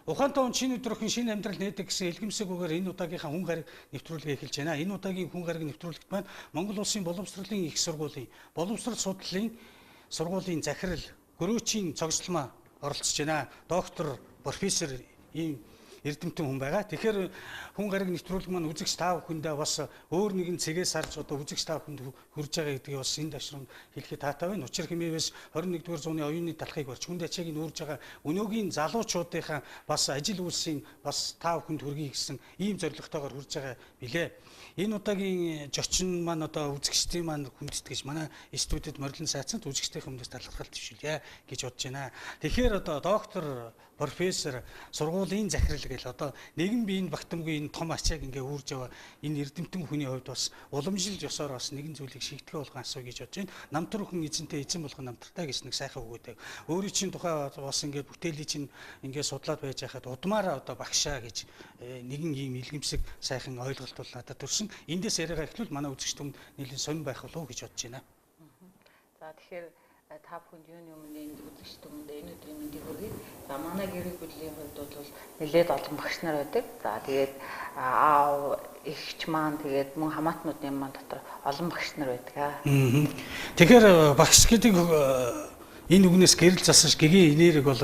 Ухаантай Чиний өдрөхийн шинэ амьдрал нээдэг гэсэн илгэмсэгүүгээр энэ удаагийнхаа хүн гариг нэвтрүүлгээ эхэлж байна. Энэ удаагийн хүн гариг нэвтрүүлэгт маань Монгол Улсын боловсролын их сургуулийн боловсрол судлалын сургуулийн захирал Гөрөөчийн цогцлмаа оролцож байна. Доктор, профессор ийм эрдэмтэн хүн байгаа. Тэгэхээр хүн гариг нэвтрүүлэг маань үзэгч та бүхэндээ бас өөр нэгэн цэгээс харж одоо үзэгч та бүхэнд хүрж байгаа гэдгийг бас энэ ташрын хэлэхэд таатай байна. Учир хэмээвээс 21-р зууны оюуны талхыг барьж хүн ачааг нүүрж байгаа өнөөгийн залуучуудынхаа бас ажил үйлсийн бас та бүхэнд хүргэе гэсэн ийм зорилготойгоор хүрж байгаа билээ. Энэ удаагийн зочин маань одоо үзэгчдийн маань хүндэтгэж манай студид морилон сайцанд үзэгчдийн хүмүүст талархал төвшүүлье гэж бодож байна. Тэгэхээр одоо доктор, профессор, сургуулийн захирал гэл одоо нэгэн биеийн багтамгүй энэ том ачааг ингээ үүрж яваа энэ эрдэмтэн хүний хувьд бас уламжилж ёсоор бас нэгэн зүйлийг шийтгэх болгон асуу гэж бодож байна. Намтархан эзэнтэй эзэн болгон намтартай гэж нэг сайхан үг өгдөг. Өөрийн чинь тухай бас ингээ бүтээлийг чинь ингээ судлаад байж хахад удмаараа одоо багшаа гэж нэгэн ийм илгэмсэг сайхан ойлголт бол надад төрсөн. Эндээс яриагаа эхлүүл манай үзэгч түмэнд нэлээд сонир байх болов уу гэж бодож байна. За тэгэхээр та бүхэнд юуны өмнө энэ үзэгч түмэнд энэ өдрийн мэндийг хүргэе. За манай гэр бүлийн хувьд бол нэлээд олон багш нар байдаг. За тэгээд аав, эгч маань тэгээд мөн хамаатнуудын маань дотор олон багш нар байдаг. Тэгэхээр багш гэдэг энэ үгнээс гэрэл засаж гэгээ инээрэг бол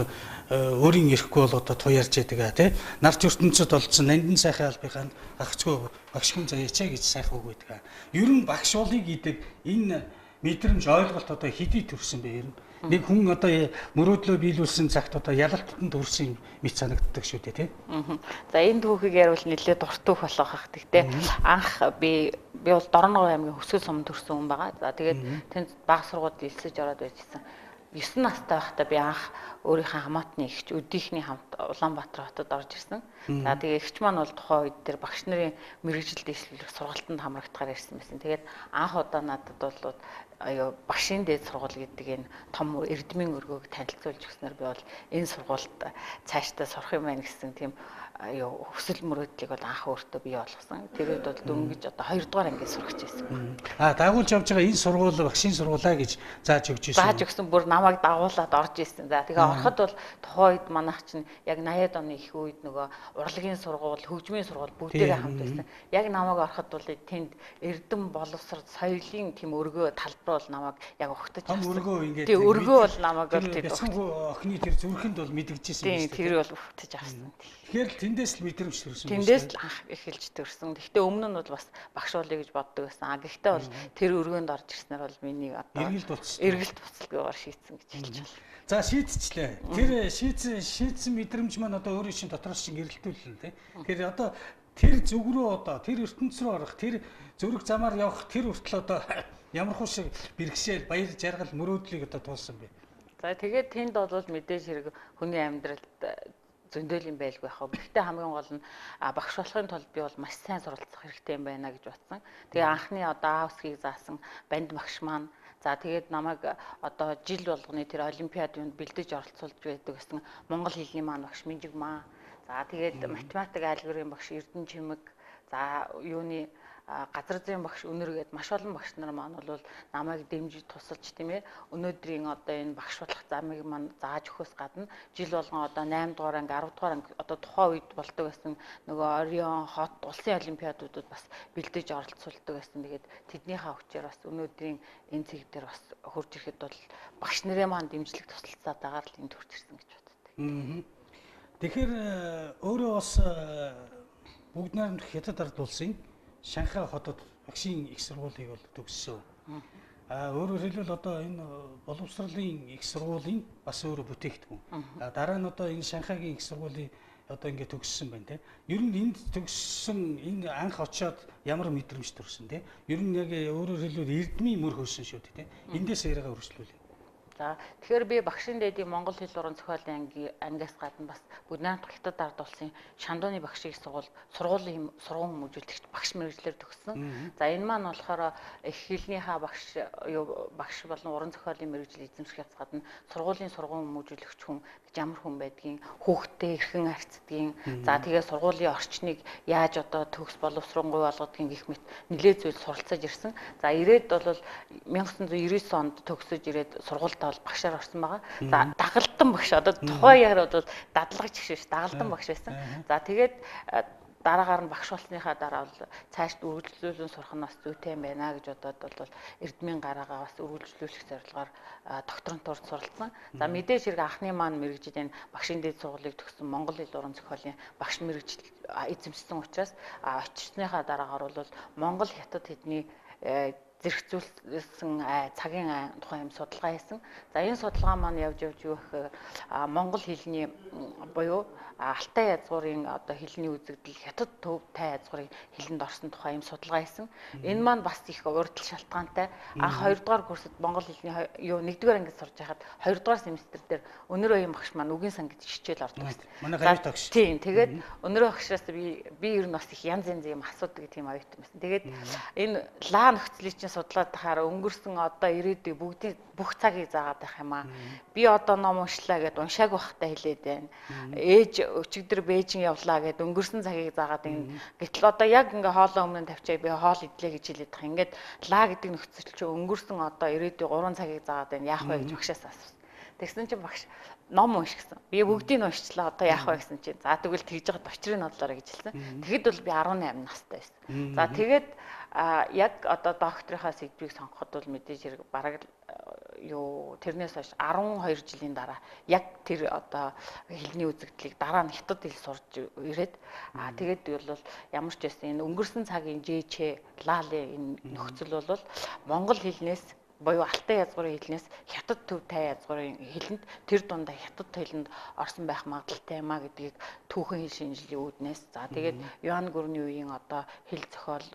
өөрийн ирэхгүй бол одоо туяарч яадаг тий. Нарт ертөнцид олдсон нандин сайхан албынхаа агцгүй багш хүн заяачаа гэж сайхан үг байдаг. Ер нь багш болыг гэдэг энэ мэдрэмж ойлголт одоо хэдий төрсөн бэ ер нь? Нэг хүн одоо мөрөөдлөө биелүүлсэн цагт одоо ялалтанд төрсөн мэт санагддаг шүү дээ тий. За энэ түүхийг яривал нэлээд дуртуух болох хах гэхдээ анх би бол Дорногов аймгийн Хөсгөл суманд төрсэн хүн байгаа. За тэгээд тэнд бага сургуульд элсэж ороод байжсэн. 9 настай байхдаа би анх өөрийнхөө хамаатны эгч өдийнхний хамт Улаанбаатар хотод орж ирсэн. За тэгээ эгч маань бол тухайн үед тэр багш нарын мэрэгжил дэвшлэх сургалтанд хамрагдахаар ирсэн байсан. Тэгээд анх удаа надад бол багшийн дээд сургууль гэдэг энэ том эрдмийн өргөөг танилцуулж өгснээр би бол энэ сургуульд цаашдаа сурах юм байна гэсэн тийм хүсэл мөрөөдлийг бол анх өөртөө бий болгосон. Тэр үед бол дөнгөж одоо 2 дугаар ангид сурч байсан. Дагуулж явж байгаа энэ сургууль багшийн сургуулаа гэж зааж өгч ирсэн. Зааж өгсөн бүр намайг дагуулад орж ирсэн. За тэгээ ороход бол тухайн үед манайх чинь яг 80-аад оны их үед нөгөө урлагийн сургууль, хөгжмийн сургууль бүгдээрээ хамт байсан. Яг намайг ороход бол тэнд эрдэм боловсрол соёлын тийм өргөө талбар бол намайг яг огтж авсан. Өргөө ингээд тийм өргөө бол намайг бол тийм охины тэр зүрхэнд бол мэдэгжсэн юм шүү дээ. Тэр бол өгтөж авсан. Тэгэхээр тэндээс л мэдрэмж төрсөн. Тэндээс л анх эхэлж төрсөн. Гэхдээ өмнө нь бол бас багш болъё гэж боддог байсан. Гэхдээ бол тэр өргөөнд орж ирснээр бол миний одоо эргэлт буцалгаагаар шийдсэн гэж хэлж байна. За шийдчихлээ. Тэр шийдсэн мэдрэмж маань одоо өөрийн чинь дотроос чинь эргэлтүүлэн тий. Тэгэхээр одоо тэр зүг рүү одоо тэр ертөнц рүү орох, тэр зөрөг замаар явах тэр хүртэл одоо ямар хуу шиг бэрхшээл, баяр жаргал, мөрөөдлийг одоо туулсан бэ. За тэгээд тэнд бол мэдээж хэрэг хүний амьдралд зөндөөл юм байлгүй яхаа. Гэхдээ хамгийн гол нь багш болохын тулд би бол маш сайн суралцах хэрэгтэй юм байна гэж бодсон. Тэгээ анхны одоо аавсгийг заасан банд багш маань за тэгээд намайг одоо жил болгоны тэр олимпиадад бэлдэж оролцуулж байдаг гэсэн монгол хэлний маань багш Минжиг маа. За тэгээд математик айлгуурын багш Эрдэнэ Чимэг. За юуны газар зүйн багш Өнөр гээд маш олон багш нар маань бол намайг дэмжиж тусалж тийм ээ өнөөдрийн одоо энэ багш болох замыг маань зааж өгөхөөс гадна жил болгон одоо 8 дугаар анги 10 дугаар анги одоо тухайн үед болдог байсан нөгөө Орион хот улсын олимпиадуудад бас бэлдэж оролцуулдаг байсан. Тэгээд тэднийхээ хүчээр бас өнөөдрийн энэ цэг дээр бас хурж ирэхэд бол багш нарын маань дэмжлэг тусалцаад байгаа л энд хурж ирсэн гэж боддог. Тэгэхээр өөрөө бас бүгд найрамдах хятад ард улсын Шанхай хотод багшийн их сургуулийг бол төгссөн. Өөрөөр хэлбэл одоо энэ боловсролын их сургуулийн бас өөрө бүтээгдэхүүн. Дараа нь одоо энэ Шанхайгийн их сургуулийн одоо ингэ төгссөн байна те. Ер нь энд төгссөн энэ анх очиод ямар мэдрэмж төрсөн те. Ер нь яг өөрөөр хэлбэл эрдмийн мөр хөөсөн шүү дээ те. Эндээс яриагаа өргөжлүүлээ. За тэгэхээр би багшийн дэдийн Монгол хэл уран зохиолын ангиас гадна бас Буднайрамдах хятад ард улсын Шандууны багшийн сургуулийн сургууль хүмүүжүүлэгч багш мэргэжлэр төгссөн. За энэ маань болохоор их хэлнийхаа багш болон уран зохиолын мэргэжил эзэмшихээс гадна сургуулийн сургууль хүмүүжүүлэгч хүн гэж ямар хүн байдгийг хүүхдтэй эрхэн харьцдгийг. За тэгээ сургуулийн орчныг яаж одоо төгс боловсронгуй болгодгийг гэх мэт нэлээд зүйл суралцаж ирсэн. За ирээд бол 1999 онд төгсөж ирээд сургуультай бол багшаар орсон байгаа. За дагалдан багш одоо тухайн ягаар бол дадлагч биш дагалдан багш байсан. За тэгээд дараагаар нь багш болсныхаа дараа бол цаашд үргэлжлүүлэн сурах нь бас зүйтэй юм байна гэж бодоод бол эрдмийн гараагаа бас үргэлжлүүлэх зорилгоор докторантурд суралцсан. За мэдээж хэрэг анхны маань мэрэгжил энэ багшийн дэд сургуулийг төгссөн Монгол Хэл Уран Зохиолын багш мэрэгжил эзэмшсэн учраас очсныхаа дараагаар бол Монгол хятад хэлний зэрэгцүүлсэн цагийн тухайн юм судалгаа хийсэн. За энэ судалгаа маань явж юу гэхээр монгол хэлний буюу Алтай язгуурын одоо хэлний үзэгдэл хятад төв тай язгуурын хэлэнд орсон тухай юм судалгаа хийсэн. Энэ маань бас их урдл шалтгаантай. Анх 2 дугаар курсд монгол хэлний 1-р ангид сурж байхад 2 дугаар семестр дээр өнөр оюун багш маань үгийн сан гэж хичээл ордог байсан. Манай гавьт багш. Тийм. Тэгээд өнөр багшаас би ер нь бас их янз янзын юм асуудаг тийм оюутан байсан. Тэгээд энэ лаа нөхцөлийг чинь судлаад тахаар өнгөрсөн одоо ирээдүй бүгдийн бүх цагийг заагаад байх юм аа. Би одоо ном уншлаа гэд уншааг байхдаа хэлээд байна. Ээж өчигдөр Бээжин явлаа гэд өнгөрсөн цагийг заагаад байна. Гэтэл одоо яг ингээ хоолоо өмнө тавьчаа би хоол идлээ гэж хэлээд тах. Ингээд лаа гэдэг нөхцөл чинь өнгөрсөн одоо ирээдүй 3 цагийг заагаад байна. Яах вэ гэж багшаас асуусан. Тэгсэн чинь багш ном уншигсан. Би бүгдийг нь уншчлаа. Одоо яах вэ гэсэн чинь. За тэгвэл тэгж жагаад очрыг нодлоорой гэж хэлсэн. Тэгэхэд бол би 18 настай байсан. За тэгээд яг одоо докторийнхаа сэдвийг сонгоход бол мэдээж хэрэг бараг тэрнээс хойш 12 жилийн дараа яг тэр одоо хэлний үзэгдлийг дараа нь хятад хэл сурж ирээд тэгээд бол ямар ч байсан энэ өнгөрсөн цагийн ЖЧ лаалын энэ нөхцөл бол монгол хэлнээс буюу Алтай язгуурын хэлнээс хятад төв тай язгуурын хэлэнд тэр дундаа хятад хэлэнд орсон байх магадaltaй юмаа гэдгийг түүхэн хэл шинжилгээ үүднээс за тэгээд Юан гүрний үеийн одоо хэл зохиол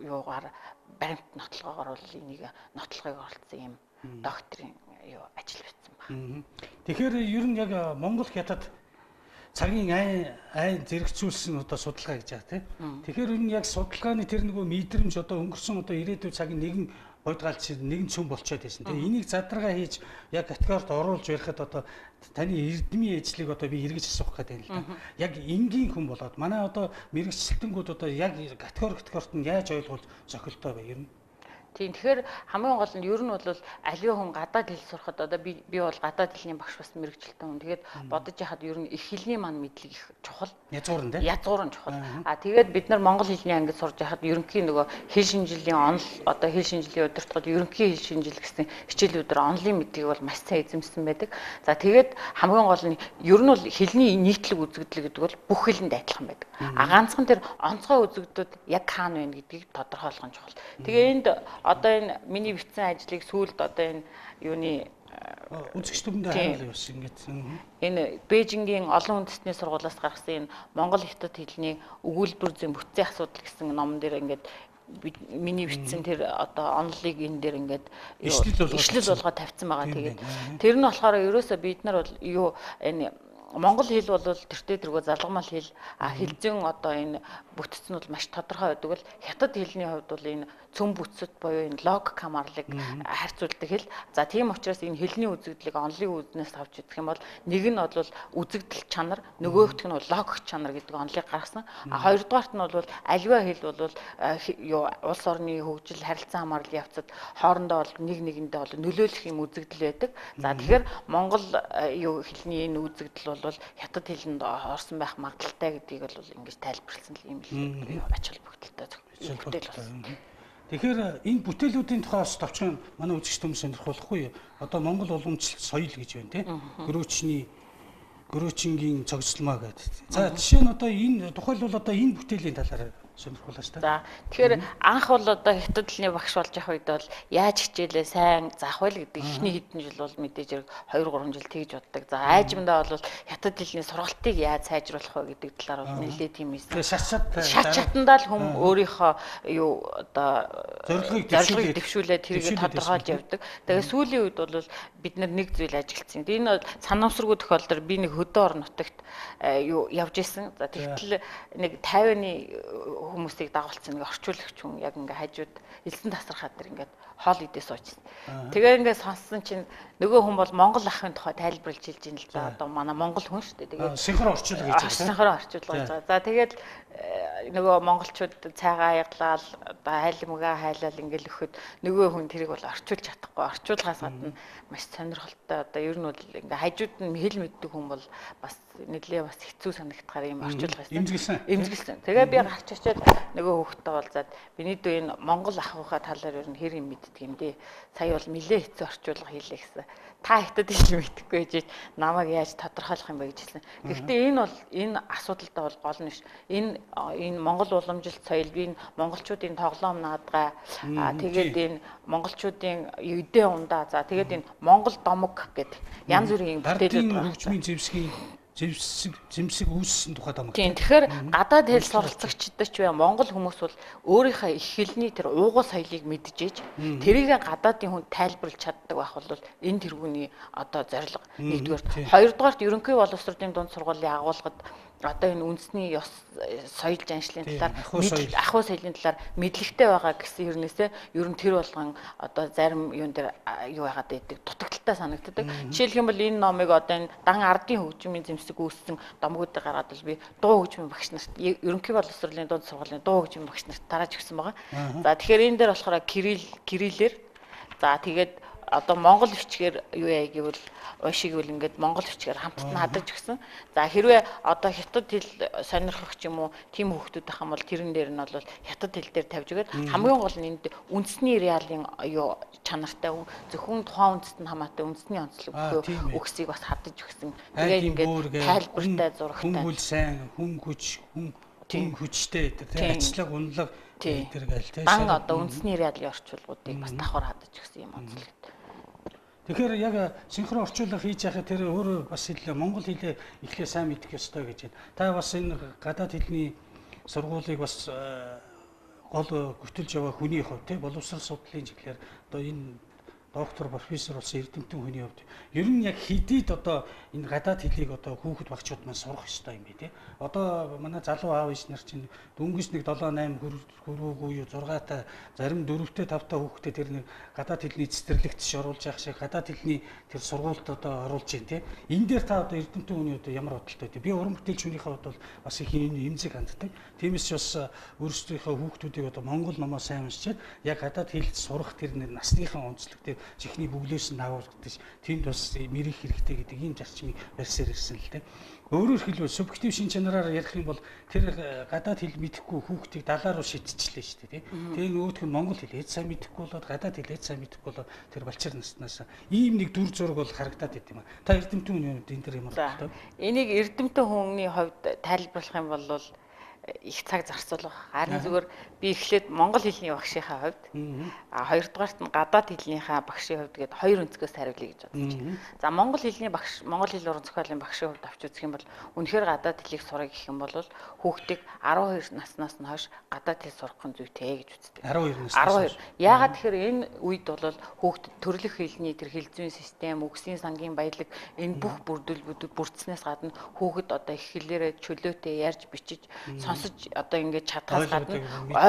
юугаар баримт нотлогоогоор бол энийг нотлохыг оролцсон юм докторийн ажил бичсэн байна. Тэгэхээр ер нь яг Монгол хятад цагийн айн зэрэгцүүлсэн одоо судалгаа гэж байгаа тийм. Тэгэхээр энэ яг судалгааны тэр нөгөө мэдрэмж одоо өнгөрсөн одоо ирээдүйн цагийн нэгэн бодгалч нэгэн цөм болчиход байсан. Тэгээ энийг задрагаа хийж яг категорид оруулж ярихад одоо таны эрдмийн ажлыг одоо би эргэж асуух гэдэг юм л да. Яг энгийн хүн болоод манай одоо мэрэгчлэлтэнгүүд одоо яг категорид нь яаж ойлгуул зохилтой бай ер нь. Тийм тэгэхээр хамгийн гол нь ер нь бол аливаа хүн гадаад хэл сурахад одоо би бол гадаад хэлний багш бас мэрэгчлээ хүн. Тэгээд бодож яхад ер нь их хэлний маань мэдлэг их чухал. Язгуурн тийм. Язгуурн чухал. Тэгээд бид нар монгол хэлний ангид сурж яхад ерөнхийн нөгөө хэл шинжилгээ онол одоо хэл шинжилгээ удирдахад ерөнхийн хэл шинжил гэсэн хичээлүүдээр онлын мэдлэгийг бол маш сайн эзэмсэн байдаг. За тэгээд хамгийн гол нь ер нь бол хэлний нийтлэг үзэгдэл гэдэг бол бүх хэлэнд адилхан байдаг. Ганцхан тэр онцгой үзэгдүүд яг хаана байна гэдгийг тодорхойлох нь чухал. Тэгээ энд одоо энэ миний бичсэн ажлыг сүүлд одоо энэ юуны үзэгч дүгэндээ харуулъя бас ингэж энэ Бээжингийн олон үндэстний сургуулиас гаргасан энэ Монгол хятад хэлний өгүүлбэр зүйн бүтцийн асуудал гэсэн номон дээр ингээд миний бичсэн тэр одоо онлыг энэ дээр ингээд ишлэл болгоод тавьсан байгаа. Тэгээд тэр нь болохоор ерөөсөө бид нар бол юу энэ монгол хэл бол тэртээ тэргөө залгамал хэл хэлзэн одоо энэ бүтц нь бол маш тодорхой байдаг бол хятад хэлний хувьд бол энэ цөм бүтцэд буюу энэ логик хамаарлыг харьцуулдаг хэл. За тийм учраас энэ хэлний үзэгдлийг онлын үзнээс авч үзэх юм бол нэг нь бол үзэгдэл чанар, нөгөөх нь бол логик чанар гэдэг онлыг гаргасан. Хоёрдугаарт нь бол аливаа хэл бол улс орны хөгжил, харилцан хамаарлын явцад хоорондоо бол нэг нэгэндээ бол нөлөөлөх юм үзэгдэл байдаг. За тэгэхээр монгол хэлний энэ үзэгдэл бол хятад хэлэнд орсон байх магадaltaй гэдгийг бол ингэж тайлбарласан юм л ач холбогдолтой бүтээл болсон. Тэгэхээр энэ бүтээлүүдийн тухай бас товчхон манай үзэгч хүмүүс сонирхолтой. Одоо Монгол уламжлалт соёл гэж байна тийм. Гөрөөчингийн цогцлмаа гэдэг. За жишээ нь одоо энэ тухайлбал одоо энэ бүтээлийн талаар сонирхуулаач та. За тэгэхээр анх бол одоо хятад хэлний багш болж явах үед бол яаж хичээлээ сайн заах вэ гэдэг ихний хэдэн жил бол мэдээж хэрэг 2-3 жил тэгж боддог. За айжмдаа бол хятад хэлний сургалтыг яаж сайжруулах вэ гэдэг талаар бол нэлээд тийм юм. Шат шатандаа л хүм өөрийнхөө юу одоо зорилгыг дэвшүүлээд тэрийг тодорхойлж явдаг. Тэгээ сүүлийн үед бол бид нэг зүйл ажигласан. Энэ санамсаргүй тохиолдолд би нэг хөдөө орон нутагт явж исэн. За тэгтэл нэг 50-ны хүмүүсийг дагуулсан нэг орчуулагч хүн яг ингээ хажууд элсэн тасархаад тэр ингээд хоол идээ суучсан. Тэгээ ингээ сонссон чинь нөгөө хүн бол монгол ахын тухай тайлбарлаж хэлж ийн л да. Одоо манай монгол хүн шүү дээ. Тэгээд синхрон орчуулга хийж байгаа. Синхрон орчуулга хийж байгаа. За тэгээд нөгөө монголчууд цайгаа аяглал одоо хайлмгаа хайлал ингээл өгөхөд нөгөө хүн тэрийг бол орчуулж чадахгүй. Орчуулгаас гадна маш сонирхолтой одоо ер нь бол ингээ хажууд нь хэл мэддэг хүн бол бас нэлээ бас хэцүү санагдахаар юм орчуулгаас имзгэлсэн. Тэгээ би гарч очиод нөгөө хүүхдтэй болзаад биний дүү энэ монгол ахуйхаа талаар ер нь хэр юм мэддэг юм дээ. Сая бол нэлээ хэцүү орчуулга хийлээ гэсэн. Та хятад хэл мэдэхгүй гэж намайг яаж тодорхойлох юм бэ гэж хэлсэн. Гэхдээ энэ асуудалтай бол гол нь биш. Энэ монгол уламжилт соёл энэ монголчуудын тоглоом наадгаа тэгээд энэ монголчуудын эдээ ундаа за тэгээд энэ монгол домог гэдэг янз бүрийн бүтээлүүд хөгжмийн зэмсэг үүссэн тухай даа. Тийм. Тэгэхээр гадаад хэл суралцагчдад ч бай монгол хүмүүс бол өөрийнхөө их хэлний тэр уугуул соёлыг мэдчихэж тэрийг гадаадын хүн тайлбарлаж чаддаг байх бол энэ тэргүүний одоо зорилго нэгдүгээр. Хоёрдугаарт ерөнхий боловсролын дунд сургуулийн агуулгад одоо энэ үндэсний ёс соёл заншлын талаар ахуй соёлын талаар мэдлэгтэй байгаа гэсэн хэрнээсээ ер нь тэр болгон одоо зарим юун дээр юу яагаад байдаг дутагдaltaй санагддаг. Жишээлх юм бол энэ номыг одоо энэ дан ардын хөгжмийн зэмсэг үүссэн домгуудыг гаргаад бол би дуу хөгжмийн багш нарт ерөнхий боловсролын дунд сургуулийн дуу хөгжмийн багш нарт тарааж өгсөн байгаа. За тэгэхээр энэ дээр болохоор кириллээр за тэгээд одоо монгол бичгээр юу яа гэвэл уушиг бол ингээд монгол бичгээр хамтд нь хадаж өгсөн. За хэрвээ одоо хятад хэл сонирхох ч юм уу тийм хүүхдүүд байх юм бол тэрэн дээр нь бол хятад хэл дээр тавьж өгöd хамгийн гол нь энд үндэсний реалын юу чанартай зөвхөн тухайн үндэст нь хамаатай үндэсний онцлог өгсийг бас хадаж өгсөн. Тэгээд ингээд тайлбартай зурагтай. Хүн хөл сайн, хүн хүчтэй тэр ажлаг унлаг тэр гээл тийм. Дан одоо үндэсний реалын орчуулгуудыг бас давхар хадаж өгсөн юм онцлог. Тэгэхээр яг синхрон орчуулга хийж яхад тэр өөрөө бас хэлээ монгол хэлээ эхлээ сайн мэдэх ёстой гэж байна. Та бас энэ гадаад хэлний сургуулийг бас гол гүтэлж яваа хүний хувьд тийм боловсрол судлалын чиглэлээр одоо энэ доктор профессор болсон эрдэмтэн хүний хувьд ер нь яг хэдийд одоо энэ гадаад хэлийг одоо хүүхэд багчууд маань сурах ёстой юм бэ тий. Одоо манай залуу аав ээж нар чинь дөнгөж нэг 7 8 хүрээгүй юу 6 та зарим 4 5 та хүүхдэд тэр нэг гадаад хэлний цэцэрлэгт оруулж явах шиг гадаад хэлний тэр сургуульд одоо оруулж байна тий. Энэ дээр та одоо эрдэмтэн хүний одоо ямар бодолтой тий. Би уран бүтээлч хүнийхээ хувьд бол бас их эмзэг ханддаг. Тиймээс бас өөрсдийнхөө хүүхдүүдийг одоо монгол номоо сайн уншичаад яг гадаад хэлд сурах тэр насныхаа онцлог тэр чихний бүглээс нь авахдаж тэнд бас мэрэх хэрэгтэй гэдэг ийм зарчмыг барьсаар ирсэн л дээ. Өөрөөр хэлбэл субъектив шин чанараар ярих юм бол тэр гадаад хэл мэдэхгүй хүүхдийг далаа руу шидчихлээ шүү дээ тий. Тэгээ нөгөөх нь монгол хэл хэд сайн мэдэхгүй болоод гадаад хэл хэд сайн мэдэхгүй болоод тэр балчир наснаас ийм нэг дүр зураг бол харагдаад байт юм а. Та эрдэмтэн хүний хувьд энэ төр юм байна. Энийг эрдэмтэн хүний хувьд тайлбарлах юм бол их цаг зарцуулах. Харин зүгээр би эхлээд монгол хэлний багшийнхаа хувьд хоёрдугаарт нь гадаад хэлнийхаа багшийн хувьд гээд хоёр өнцгөөс хариулъя гэж бодож байна. За монгол хэлний багш, монгол хэл уран зохиолын багшийн хувьд авч үзэх юм бол үнэхээр гадаад хэлийг сурах гэх юм бол хүүхдийг 12 наснаас нь хойш гадаад хэл сурах нь зүйтэй гэж үздэг. 12 наснаас. 12. Яагаад тэгэхээр энэ үед бол хүүхдэд төрөлх хэлний тэр хэл зүйн систем, үгсийн сангийн баялаг энэ бүх бүрдүүлбэрүүд бүрдснээс гадна хүүхэд одоо их хэлээрээ чөлөөтэй ярьж бичиж сонсож одоо ингэж чадхаас гадна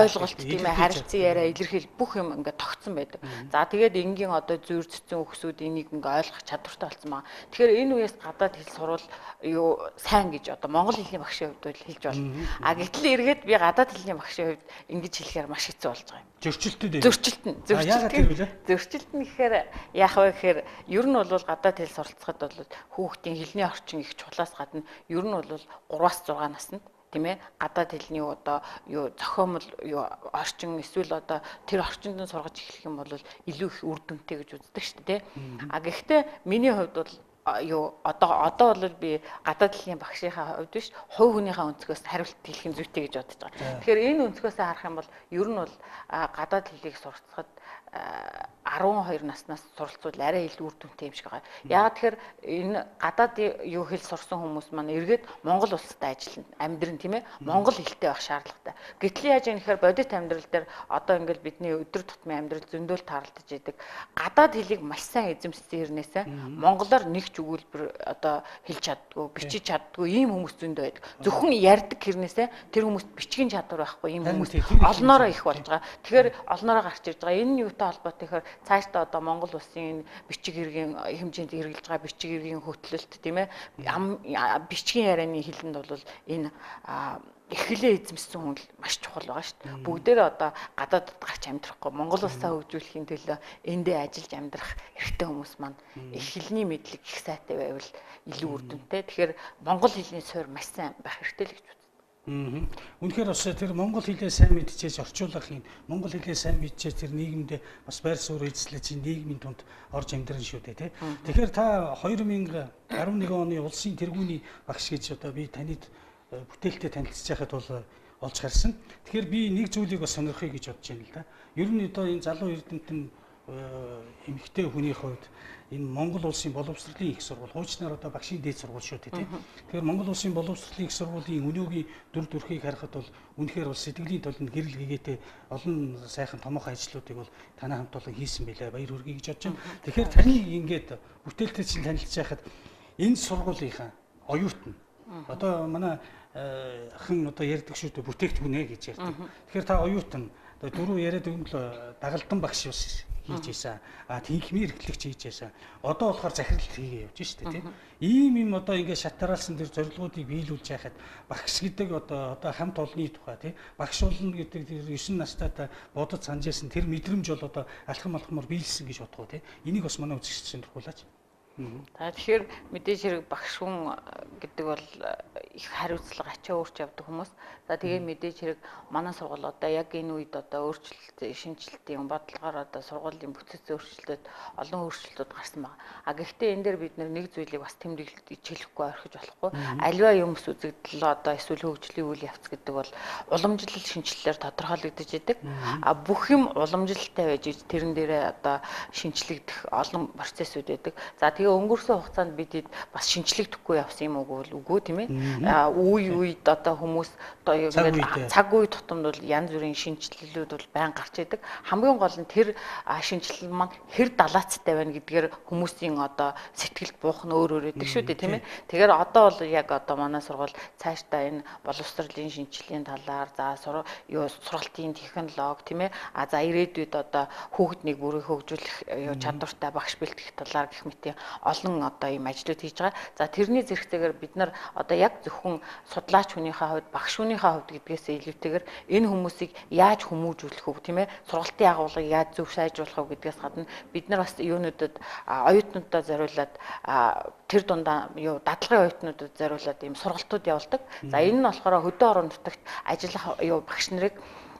ойлголт тийм ээ харилцан яриа илэрхийл бүх юм ингээд тогтсон байдаг. За тэгээд энгийн одоо зүйр цэцэн өгсүүд энийг ингээ ойлгох чадвартай болсон байгаа. Тэгэхээр энэ үеэс гадаад хэл сурвал юу сайн гэж одоо монгол хэлний багшийн хувьд хэлж байна. А гэтэл эргээд би гадаад хэлний багшийн хувьд ингэж хэлэхээр маш хэцүү болж байгаа юм. Зөрчилт нь гэхээр яах вэ гэхээр ер нь бол гадаад хэл суралцахад бол хүүхдийн хэлний орчин их чухлаас гадна ер нь бол 3-аас 6 наснд тийм ээ гадаад хэлний одоо юу зохиомл юу орчин эсвэл одоо тэр орчинд нь сургаж эхлэх юм бол илүү их үр дүнтэй гэж үздэг шүү дээ. А гэхдээ миний хувьд бол юу одоо бол би гадаад хэлний багшийнхаа хувьд биш хувь хүнийхээ өнцгөөс хариулт хэлэх нь зүйтэй гэж бодож байгаа. Тэгэхээр энэ өнцгөөсөө харах юм бол ер нь бол гадаад хэлийг суралцахад 12 наснаас суралцвал арай илүү үр дүнтэй юм шиг байгаа. Яагаад тэгэхээр энэ гадаад юу хэл сурсан хүмүүс маань эргээд Монгол улсад ажиллана, амьдрын тийм ээ монгол хэлтэй байх шаардлагатай. Гэтэл яаж юм гэхээр бодит амьдрал дээр одоо ингээл бидний өдөр тутмын амьдрал зөндөл тааралдаж идэг. Гадаад хэлийг маш сайн эзэмссэн хэрнээсээ монголоор нэг ч өгүүлбэр одоо хэлж чаддгүй, бичиж чаддгүй ийм хүмүүс зөндөө байдаг. Зөвхөн ярьдаг хэрнээсээ тэр хүмүүст бичгийн чадвар байхгүй ийм хүмүүс олноороо их болж байгаа. Тэгэхээр олноороо гарч ирж байгаа. Энэ юутай холбоотой гэхээр цаашдаа одоо Монгол улсын бичиг иргэн хэмжээнд хэрэгжилж байгаа бичиг иргэн хөтлөлт тийм ээ бичгийн ярианы хэлэнд бол энэ эхлээ эзэмсэн хүн л маш чухал байгаа шүү дээ. Бүгдээрээ одоо гадаадд гарч амьдрахгүй Монгол улсаа хөгжүүлэхийн төлөө эндээ ажиллаж амьдрах эрхтэй хүмүүс маань эхлэлний мэдлэг их сайтай байвал илүү үр дүнтэй. Тэгэхээр монгол хэлний суурь маш сайн байх хэрэгтэй л гэж үздэг. Үнэхээр бас тэр монгол хэлээ сайн мэдчихэж орчуулгын монгол хэлээ сайн мэдчихэж тэр нийгэмдээ бас байр суурь эзлэж нийгмийн тунд орж амьдран шүү дээ тий. Тэгэхээр та 2011 оны улсын тэргүүний багш гэж одоо би танид бүтээлтэй танилцж байхад бол олж харсан. Тэгэхээр би нэг зүйлийг бас сонирхъя гэж бодож байна л да. Ер нь одоо энэ залуу эрдэмтэн эмэгтэй хүний хувьд энэ Монгол улсын боловсролын их сургууль хуучнаар одоо багшийн дээд сургууль шүү дээ тийм. Тэгэхээр Монгол улсын боловсролын их сургуулийн өнөөгийн дүр төрхийг харахад бол үнэхээр бол сэтгэлийн толнд гэрэл гэгээтэй олон сайхан томоохон ажлуудыг бол танай хамт олон хийсэн байлаа. Баяр хүргэе гэж бодож байна. Тэгэхээр таны ингээд бүтээлтэй чинь танилцж байхад энэ сургуулийнхаа оюутан одоо манай хэн одоо ярьдаг шүү дээ бүтээгдэхүүн гэж ярьдаг. Тэгэхээр та оюутан дөрөв яриад өгнөл дагалдан багш бас хийж ийсэн. Тэнхмээр эрхлэгч хийж ийсэн. Одоо болохоор захирал хийгээ явж шүү дээ тийм. Ийм юм одоо ингээд шатараалсан тэр зорилгоодыг биелүүлж яхад багш гэдэг одоо хамт олонны тухай тийм. Багш болно гэдэг тэр 9 настайтай бодож санаж яасан тэр мэдрэмж бол одоо алхам алхмаар биелсэн гэж бодгоо тийм. Энийг бас манай үзэгч сонирхуулаач. Тэгэхээр мэдээж хэрэг багш хүн гэдэг бол их хариуцлага ачаа өөрч явдаг хүмүүс. За тэгээ мэдээж хэрэг манай сургууль одоо яг энэ үед одоо өөрчлөлт шинжилтийн бодлогоор одоо сургуулийн бүтц өөрчлөлтөд олон өөрчлөлтүүд гарсан байна. Гэхдээ энэ дээр бид нэг зүйлийг бас тэмдэглэж хэлэхгүй орхиж болохгүй. Аливаа юмс үзэгдэл одоо эсвэл хөгжлийн үйл явц гэдэг бол уламжлал шинжилэлээр тодорхойлогдож идэг. Бүх юм уламжлалтай байж тэрэн дээрээ одоо шинчлэгдэх олон процессүүд байдаг. За тэгээ өнгөрсөн хугацаанд бид бас шинчлэгдэхгүй явсан юм уу үгүй тийм ээ. Үед одоо хүмүүс цаг үе тутамд бол янз бүрийн шинжилэлүүд бол байн гарч идэг. Хамгийн гол нь тэр шинжилэл маань хэр далаацтай байна гэдгээр хүмүүсийн одоо сэтгэлд буух нь өөр өгдөг шүү дээ тийм ээ. Тэгэхээр одоо бол яг одоо манай сургууль цаашдаа энэ боловсролын шинжилгээний талаар за сургалтын технологи тийм ээ. За ирээдүйд одоо хүүхднийг бүрийг хөгжүүлэх чадвартай багш бэлтгэх талаар гэх мэт олон одоо ийм ажлууд хийж байгаа. За тэрний зэрэгцээгээр бид нар одоо яг зөвхөн судлаач хүнийхээ хувьд багш хүнийхээ хувьд гэдгээс илүүтэйгээр энэ хүмүүсийг яаж хүмүүжүүлэх вэ тийм ээ сургалтын агуулгыг яаж зөв сайжруулах вэ гэдгээс гадна бид нар бас юунуудад оюутнуудаа зориулаад тэр дундаа дадлагын оюутнуудад зориулаад ийм сургалтууд явуулдаг. За энэ нь болохоор хөдөө орон нутагт ажиллах багш нарыг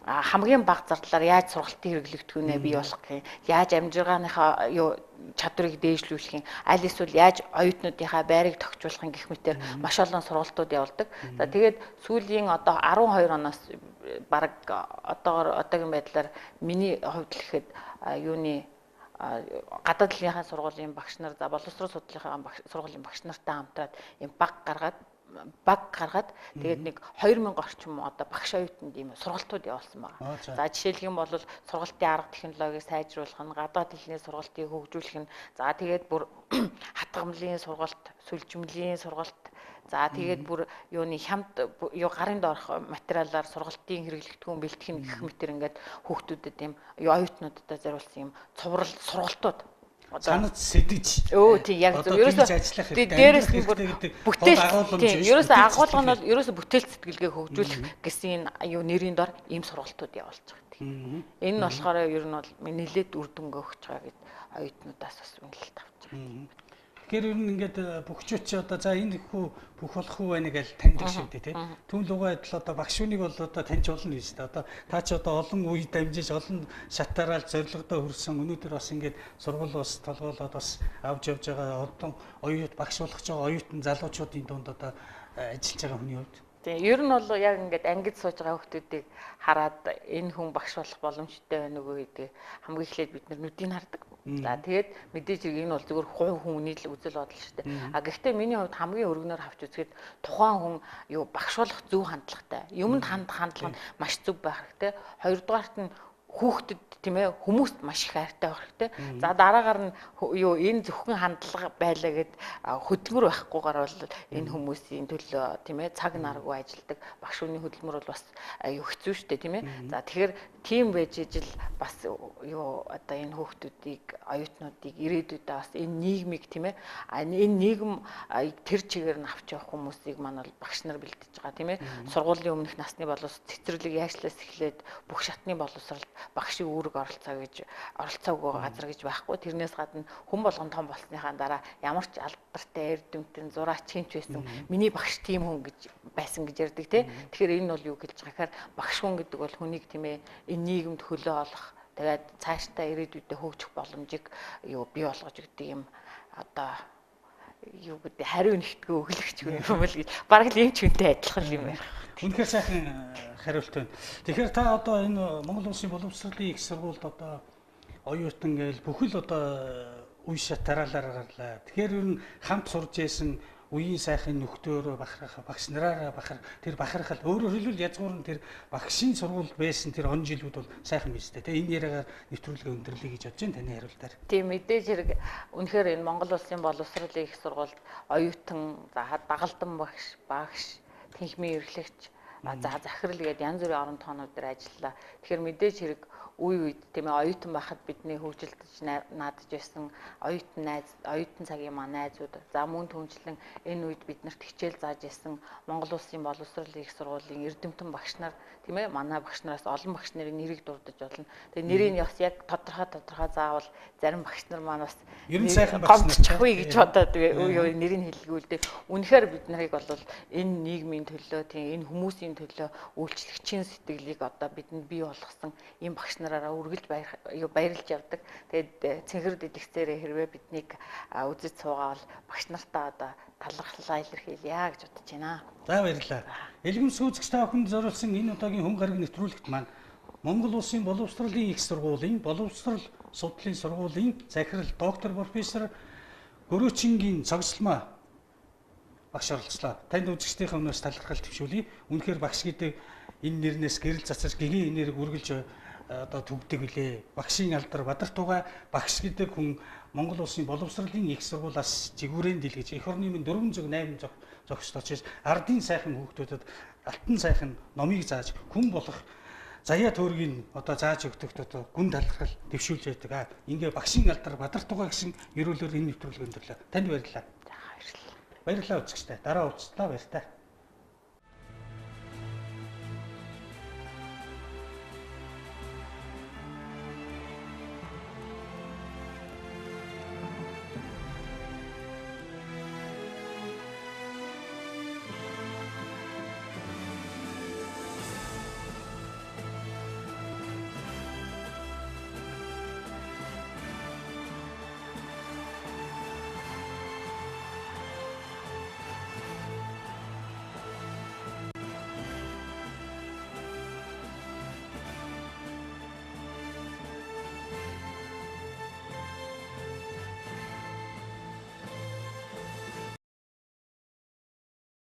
хамгийн бага зардлаар яаж сургалтын хэрэглэгдэхүүнээ бий болгох юм, яаж амжиргааныхаа чадварыг дээшлүүлэх юм, аль эсвэл яаж оюутнуудынхаа байрыг тохижуулах юм гэх мэтээр маш олон сургалтууд явуулдаг. За тэгээд сүүлийн одоо 12 оноос бараг одоогийн байдлаар миний хувьд л ихэд гадаад хэлнийхээ сургуулийн багш нар за боловсрол судлалын сургуулийн багш нартай хамтраад юм баг гаргаад тэгээд нэг 2000 орчим одоо багш оюутанд ийм сургалтууд явуулсан байна. За жишээлх юм бол сургалтын арга технологиг сайжруулах нь, гадаад хэлний сургалтыг хөгжүүлэх нь, за тэгээд бүр хатгамлын сургалт, сүлжмэлийн сургалт, за тэгээд бүр хямд гарын доорх материалаар сургалтын хэрэглэгдэхүүн бэлтгэх нь гэх мэтэр ингээд хүүхдүүдэд ийм оюутнуудад зориулсан ийм цуврал сургалтууд санаж сэдэж тийм яг зөв ерөөсөө дээрээс нь бүтээл ерөөсөө агуулга нь бол ерөөсөө бүтээл сэтгэлгээ хөгжүүлэх гэсэн нэрийн дор ийм сургалтууд явуулж байгаа тийм. Энэ нь болохоор ер нь бол нэлээд үр дүнгээ өгч байгаа гэд оюутнуудаас бас үнэлэлт авч байгаа. Тэгэхээр ер нь ингээд бөхчөөч одоо за энэ хүү бүх болох уу байна гэж таньдаг шүү дээ тийм. Түн лугаа адил одоо багш үнийг бол одоо таньж болно гэж дээ. Одоо та ч одоо олон үе дамжиж олон шатараал зорилгодоо хүрсэн өнөөдөр бас ингээд сургууль бас толгоолоод бас авч явж байгаа одоо оюут багш болгож байгаа оюутан залуучуудын дунд одоо ажиллаж байгаа хүний хувьд. Тийм ер нь бол яг ингээд ангид сууж байгаа хүмүүсийг хараад энэ хүн багш болох боломжтой байна уу гэдэг хамгийн эхлээд бид нар нүдийг хардаг. За тэгээд мэдээж энэ бол зөвхөн хувь хүний л үзэл бодол шүү дээ. Гэхдээ миний хувьд хамгийн өргөнөөр авч үзэхэд тухайн хүн багш болох зөв хандлагатай. Юмд хандлага нь маш зөв байх хэрэгтэй. Хоёрдугаарт нь хүүхдэд тийм ээ хүмүүст маш их хайртай байх хэрэгтэй. За дараагаар нь юу энэ зөвхөн хандлага байлаа гэд хөдөлмөр байхгүйгээр бол энэ хүмүүсийн төлөө тийм ээ цаг наргүй ажилладаг багш хүний хөдөлмөр бол бас аюу хэцүү шүү дээ тийм ээ. За тэгэхээр тийм байж ижил бас юу одоо энэ хүүхдүүдийг оюутнуудыг ирээдүйдээ бас энэ нийгмийг тийм ээ энэ нийгэм тэр чигээр нь авч явах хүмүүсийг маань бол багш нар бэлдэж байгаа тийм ээ. Сургуулийн өмнөх насны боловс цэцэрлэг яашлаас эхлээд бүх шатны боловсролд багшийн үүрэг оролцоогүй газар гэж байхгүй. Тэрнээс гадна хүн болгон том болсныхаа дараа ямар ч алдартай эрдэмтэн зураач хинч байсан миний багш тийм хүн гэж байсан гэж ярьдаг тий. Тэгэхээр энэ бол юу гэж байгаа гэхээр багш хүн гэдэг бол хүнийг тийм ээ энэ нийгэмд хөлөө олох тэгээд цаашдаа ирээдүйдээ хөгжих боломжийг юу бий болгож өгдөг юм одоо юу гэдэг хариу нэгтгөө өглөгч юм л гэж бараг л юм ч үнтэй адилхан юм байна. Үнэхээр сайхан хариулт байна. Тэгэхээр та одоо энэ Монгол Улсын боловсролын их сургуульд одоо оюутан гээл бүхэл одоо үе шат тараалаар гарлаа. Тэгэхээр ер нь хамт сурж байсан үеийн сайхан нөхдөөрөө бахархах, багш нараараа тэр бахархал өөрөөр хэлбэл язгуур нь тэр багшийн сургуульд байсан тэр он жилүүд бол сайхан биз дээ. Энэ яриагаар нэвтрүүлгээ өндөрлөе гэж бодож байна таны хариултаар. Тийм мэдээж хэрэг үнэхээр энэ Монгол Улсын боловсролын их сургуульд оюутан, за дагалдан багш, тэнхимийн эрхлэгч, за захирал гээд янз бүрийн орон тоонууд дээр ажиллаа. Тэгэхээр мэдээж хэрэг үе үед тийм ээ оюутан байхад бидний хөгжилдөж наадж байсан оюутан цагийн маань найзууд за мөн түнчлэн энэ үед биднэрт хичээл зааж байсан Монгол Улсын боловсролын их сургуулийн эрдэмтэн багш нар тийм ээ манай багш нараас олон багш нарын нэрийг дурдж болно. Тэгээ нэрийг бас яг тодорхой заавал зарим багш нар маань бас гомдчихгүй гэж бодоод нэрийг хэлгүүлдэг. Үнэхээр бид нарыг бол энэ нийгмийн төлөө тийм энэ хүмүүсийн төлөө үйлчлэгчийн сэтгэлийг одоо бидэнд бий болгосон ийм багш нараараа үргэлж баярлж явдаг. Тэгээд цэнхэр дэлгэцээрээ хэрвээ биднийг үзэж суугаавал багш нартаа одоо талархлаа илэрхийлье гэж бодож байна. За баярлалаа. Элгэм сүүцгч та бүхэнд зориулсан энэ удаагийн хүн гараг нэвтрүүлэгт маань Монгол Улсын боловсролын их сургуулийн боловсрол судлалын сургуулийн захирал доктор профессор Гөрөөчингийн цогцлмаа багш оролцлоо. Танд үзэгчдийн өмнөөс талархал төвшүүлье. Үнэхээр багш гэдэг энэ нэрнээс гэрэл цацаж гэгийн энерги үргэлж одоо төгдөг билээ. Багшийн алдар бадарtuuга багш гэдэг хүн Монгол Улсын боловсролын их сургуулиас жигүүрэн дэлгэж эх орны минь 408 зохистооч ардын сайхан хүүхдүүдэд алтан сайхан номыг зааж хүн болох заяа төөргийг одоо зааж өгдөгт одоо гүн талархал дэвшүүлж байдаг. Ингээ багшийн алдар бадарtuuга гэсэн ерөөлөөр энэ нэвтрүүлэг өндөрлөө. Танд баярлалаа. За баярлалаа. Баярлалаа үзэгчтэй. Дараа уулзлаа баяр та.